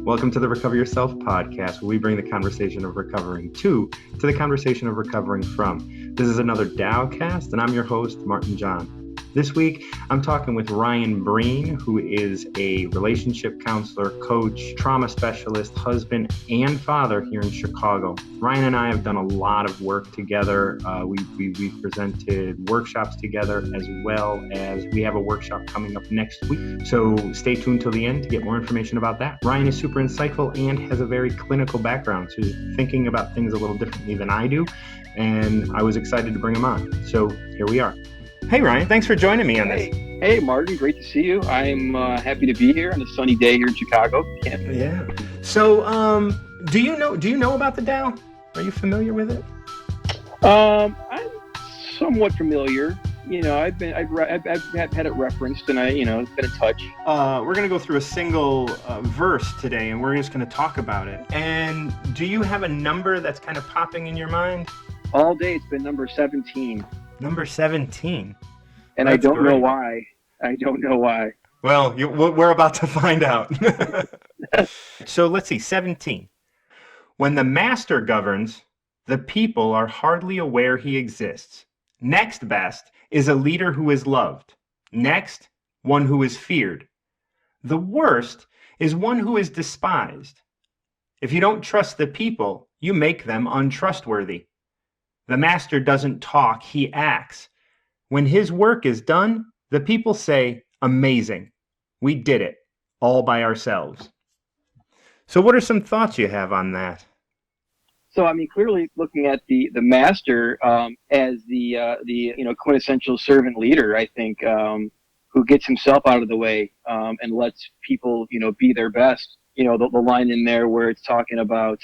Welcome to the Recover Yourself podcast, where we bring the conversation of recovering to the conversation of recovering from. This is another TaoCast, and I'm your host, Martin John. This week, I'm talking with Ryan Breen, who is a relationship counselor, coach, trauma specialist, husband, and father here in Chicago. Ryan and I have done a lot of work together. We've presented workshops together, as well as we have a workshop coming up next week. So stay tuned till the end to get more information about that. Ryan is super insightful and has a very clinical background, so he's thinking about things a little differently than I do, and I was excited to bring him on. So here we are. Hey, Ryan, thanks for joining me on this. Hey, Martin, great to see you. I'm happy to be here on a sunny day here in Chicago. Yeah. So, do you know about the Tao? Are you familiar with it? I'm somewhat familiar. You know, I've had it referenced, and it's been in touch. We're going to go through a single verse today, and we're just going to talk about it. And do you have a number that's kind of popping in your mind? All day it's been number 17. Number 17. And That's I don't great. know why. I don't know why. Well, we're about to find out. So let's see, 17. When the master governs, the people are hardly aware he exists. Next best is a leader who is loved. Next, one who is feared. The worst is one who is despised. If you don't trust the people, you make them untrustworthy. The master doesn't talk, he acts. When his work is done, the people say, amazing. We did it, all by ourselves. So what are some thoughts you have on that? So, I mean, clearly looking at the master as the quintessential servant leader, I think, who gets himself out of the way and lets people, be their best. You know, the line in there where it's talking about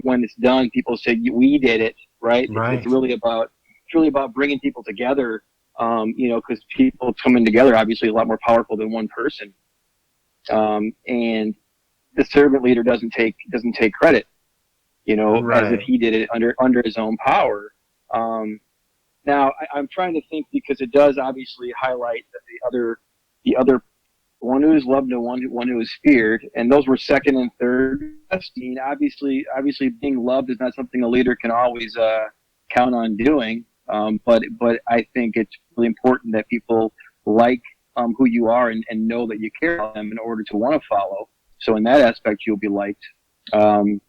when it's done, people say, we did it, right? It's really about bringing people together, because people coming together, obviously a lot more powerful than one person. And the servant leader doesn't take credit, as if he did it under his own power. Now I'm trying to think, because it does obviously highlight that the other one who is loved and one who is feared, and those were second and third. I mean, obviously being loved is not something a leader can always count on doing. But I think it's really important that people like who you are and know that you care about them in order to want to follow. So in that aspect, you'll be liked. And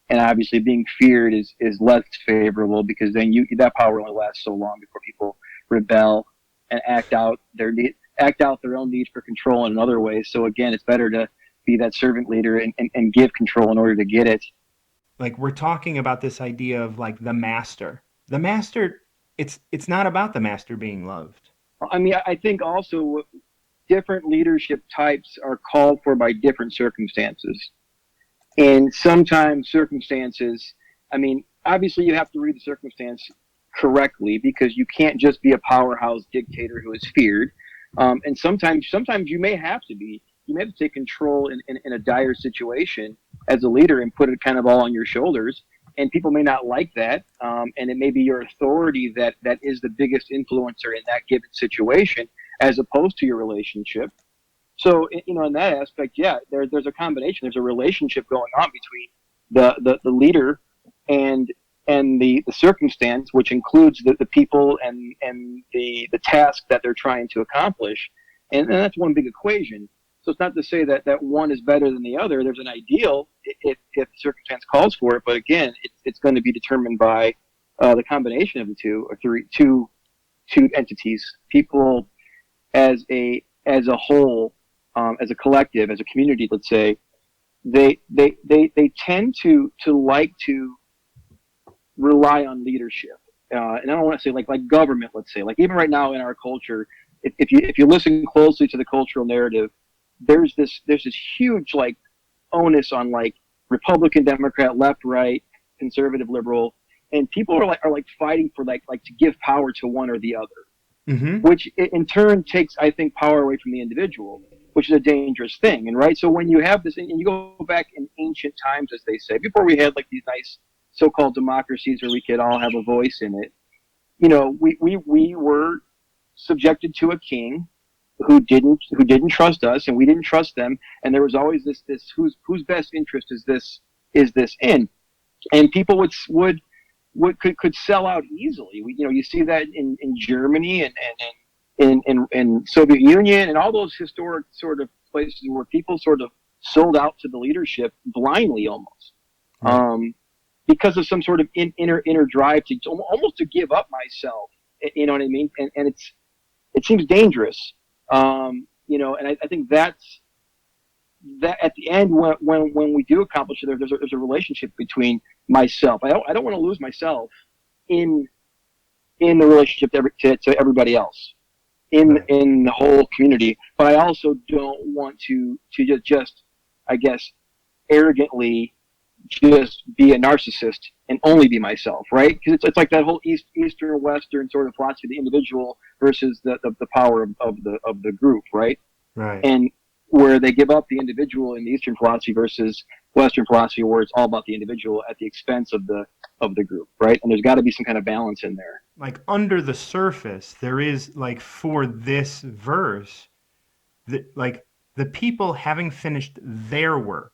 obviously being feared is less favorable, because then that power only lasts so long before people rebel and act out their own needs for control in other ways. So again, it's better to be that servant leader and give control in order to get it. Like, we're talking about this idea of like the master. The master, it's not about the master being loved. I mean, I think also different leadership types are called for by different circumstances. And sometimes circumstances, I mean, obviously you have to read the circumstance correctly, because you can't just be a powerhouse dictator who is feared. And sometimes you may have to take control in a dire situation as a leader and put it kind of all on your shoulders. And people may not like that. And it may be your authority that is the biggest influencer in that given situation, as opposed to your relationship. So, in that aspect, yeah, there's a combination. There's a relationship going on between the leader and the circumstance, which includes the people and the task that they're trying to accomplish. And that's one big equation. So it's not to say that one is better than the other. There's an ideal if the circumstance calls for it, but again, it's going to be determined by the combination of the two entities. People as a whole, as a collective, as a community, let's say, they tend to like to rely on leadership. And I don't want to say like government, let's say, like even right now in our culture, if you listen closely to the cultural narrative, there's this huge like onus on like Republican, Democrat, left, right, conservative, liberal, and people are like fighting for like to give power to one or the other, which in turn takes, I think, power away from the individual, which is a dangerous thing. And right, so when you have this, and you go back in ancient times, as they say, before we had like these nice so-called democracies where we could all have a voice in it, we were subjected to a king. who didn't trust us, and we didn't trust them, and there was always this whose best interest is this in, and people could sell out easily. You see that in Germany and in Soviet Union and all those historic sort of places where people sort of sold out to the leadership blindly almost, because of some sort of inner drive to almost to give up myself. You know what I mean? And it seems dangerous. And I think that's that at the end when we do accomplish it, there's a relationship between myself. I don't want to lose myself in the relationship to everybody else in the whole community, but I also don't want to just I guess arrogantly just be a narcissist and only be myself, right? Because it's like that whole Eastern Western sort of philosophy, the individual versus the power of the group, right? Right. And where they give up the individual in the Eastern philosophy versus Western philosophy, where it's all about the individual at the expense of the group, right? And there's got to be some kind of balance in there. Like under the surface, there is like for this verse, like the people having finished their work.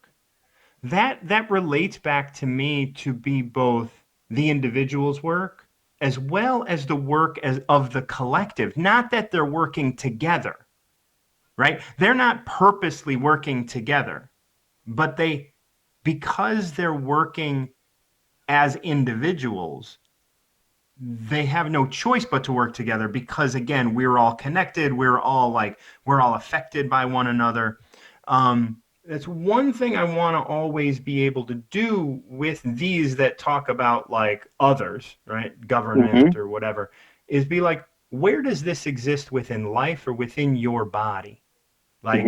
That relates back to me to be both the individual's work as well as the work of the collective. Not that they're working together, right? They're not purposely working together, but because they're working as individuals, they have no choice but to work together because, again, we're all connected. We're all affected by one another. That's one thing I want to always be able to do with these that talk about like others, right? Government or whatever, is be like, where does this exist within life or within your body? Like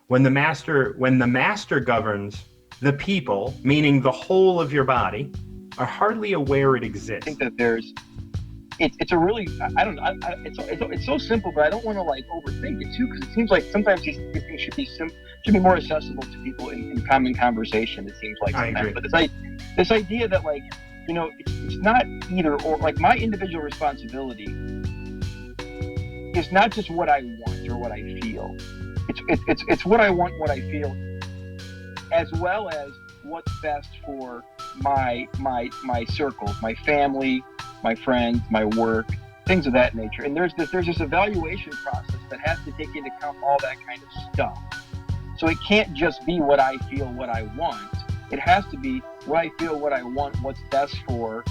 when the master governs, the people, meaning the whole of your body, are hardly aware it exists. I think that it's a really, I don't know, it's so simple, but I don't want to like overthink it too, because it seems like sometimes these things should be more accessible to people in common conversation. It seems like sometimes. I agree. But this idea that like, it's not either or. Like my individual responsibility is not just what I want or what I feel. It's what I want, what I feel, as well as what's best for my circles, my family, my friends, my work, things of that nature. And there's this evaluation process that has to take into account all that kind of stuff. So it can't just be what I feel, what I want. It has to be what I feel, what I want, what's best for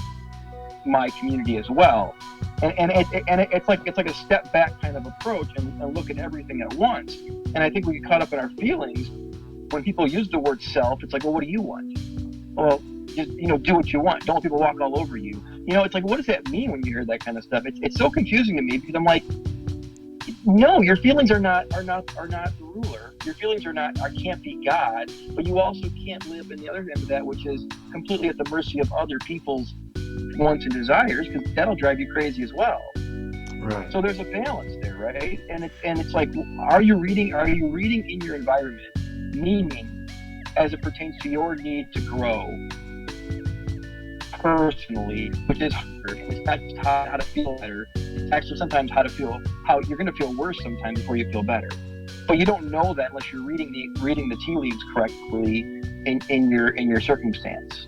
my community as well. And it's like a step back kind of approach and look at everything at once. And I think we get caught up in our feelings when people use the word self. It's like, well, what do you want? Well, just do what you want. Don't let people walk all over you. It's like, what does that mean when you hear that kind of stuff? It's so confusing to me because I'm like, no, your feelings are not the ruler. Your feelings can't be God, but you also can't live in the other end of that, which is completely at the mercy of other people's wants and desires, because that'll drive you crazy as well. Right. So there's a balance there, right? And it's like, are you reading in your environment, meaning as it pertains to your need to grow personally, which is hard. It's not just how to feel better. It's actually sometimes how you're going to feel worse sometimes before you feel better. But you don't know that unless you're reading the tea leaves correctly in your circumstance.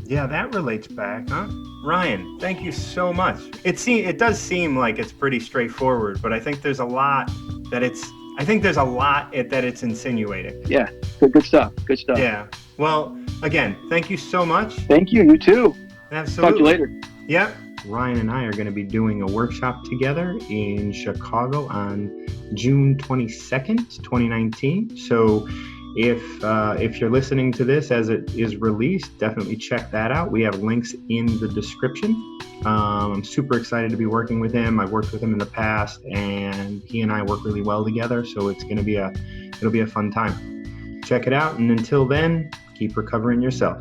Yeah, that relates back, huh? Ryan, thank you so much. It does seem like it's pretty straightforward, but I think there's a lot that it's insinuating. Yeah, good stuff. Yeah. Well, again, thank you so much. Thank you. You too. Absolutely. Talk to you later. Yep. Ryan and I are going to be doing a workshop together in Chicago on June 22nd, 2019. So if you're listening to this as it is released, definitely check that out. We have links in the description. I'm super excited to be working with him. I've worked with him in the past, and he and I work really well together. So it'll be a fun time. Check it out. And until then, keep recovering yourself.